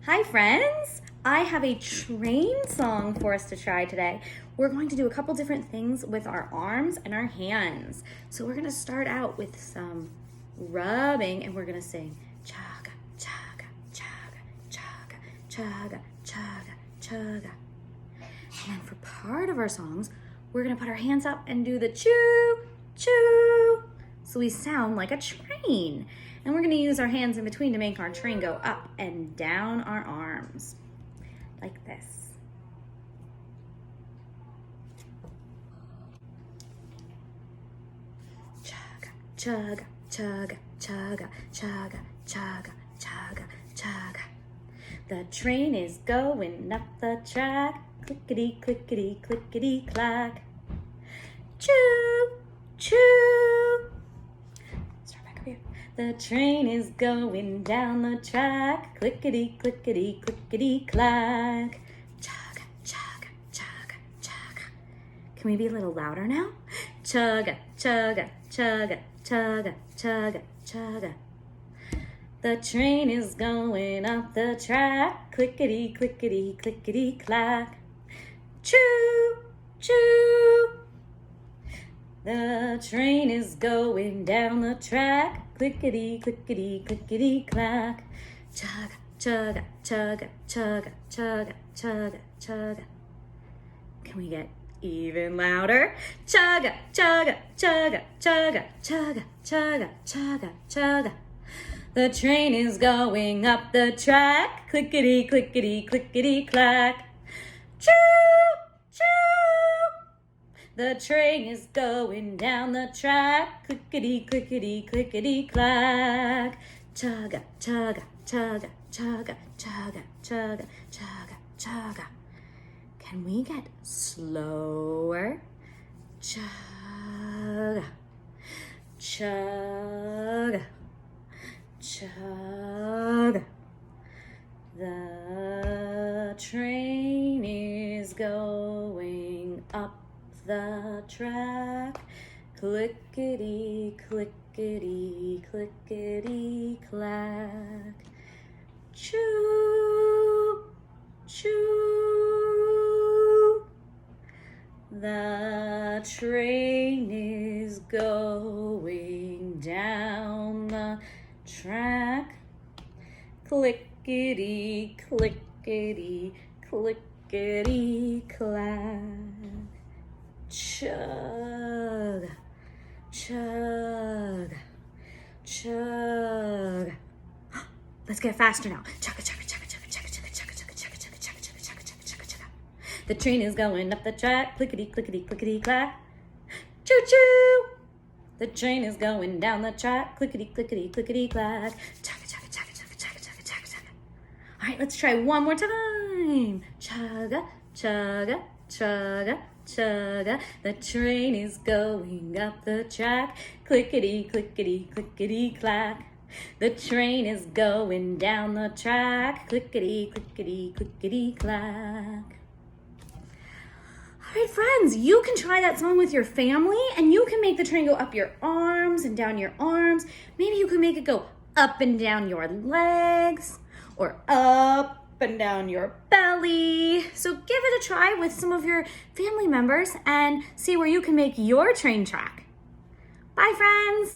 Hi friends! I have a train song for us to try today. We're going to do a couple different things with our arms and our hands. So we're going to start out with some rubbing and we're going to sing chaga, chaga, chaga, chaga, chaga, chaga, chaga. And then for part of our songs, we're going to put our hands up and do the choo, choo. So we sound like a train. And we're going to use our hands in between to make our train go up and down our arms, like this. Chaga, chaga, chaga, chaga, chaga, chaga, chaga, chaga. The train is going up the track, clickety, clickety, clickety, clack. Choo, choo. The train is going down the track, clickety, clickety, clickety, clack. Chugga, chugga, chugga, chugga. Can we be a little louder now? Chugga, chugga, chugga, chugga, chugga, chugga. The train is going up the track, clickety, clickety, clickety, clack. Choo, choo. The train is going down the track, clickety, clickety, clickety, clack. Chugga, chugga, chugga, chugga, chugga, chugga, chugga. Can we get even louder? Chugga, chugga, chugga, chugga, chugga, chugga, chugga, chugga. The train is going up the track, clickety, clickety, clickety, clack. Choo, choo. The train is going down the track, clickety, clickety, clickety, clack. Chugga, chugga, chugga, chugga, chugga, chugga, chugga, chugga. Can we get slower? Chugga, chugga, chugga. The train is going up the track, clickety, clickety, clickety, clack. Choo, choo. The train is going down the track, clickety, clickety, clickety, clack. Chug, chug, chug. Let's get faster now. Chugga, chugga, chugga, chugga, chugga, chugga, chugga, chugga, chugga, chugga, chugga, chugga, chugga, chugga, chugga, chugga. The train is going up the track, clickety, clickety, clickety, clack. Choo choo. The train is going down the track, clickety, clickety, clickety, clack. Chugga, chugga, chugga, chugga, chugga, chugga, chugga, chugga. All right, let's try one more time. Chugga, chugga, chugga. Chugga, the train is going up the track, clickety, clickety, clickety, clack. The train is going down the track, clickety, clickety, clickety, clack. All right, friends, you can try that song with your family and you can make the train go up your arms and down your arms. Maybe you can make it go up and down your legs or up and down your belly. So give it a try with some of your family members and see where you can make your train track. Bye, friends.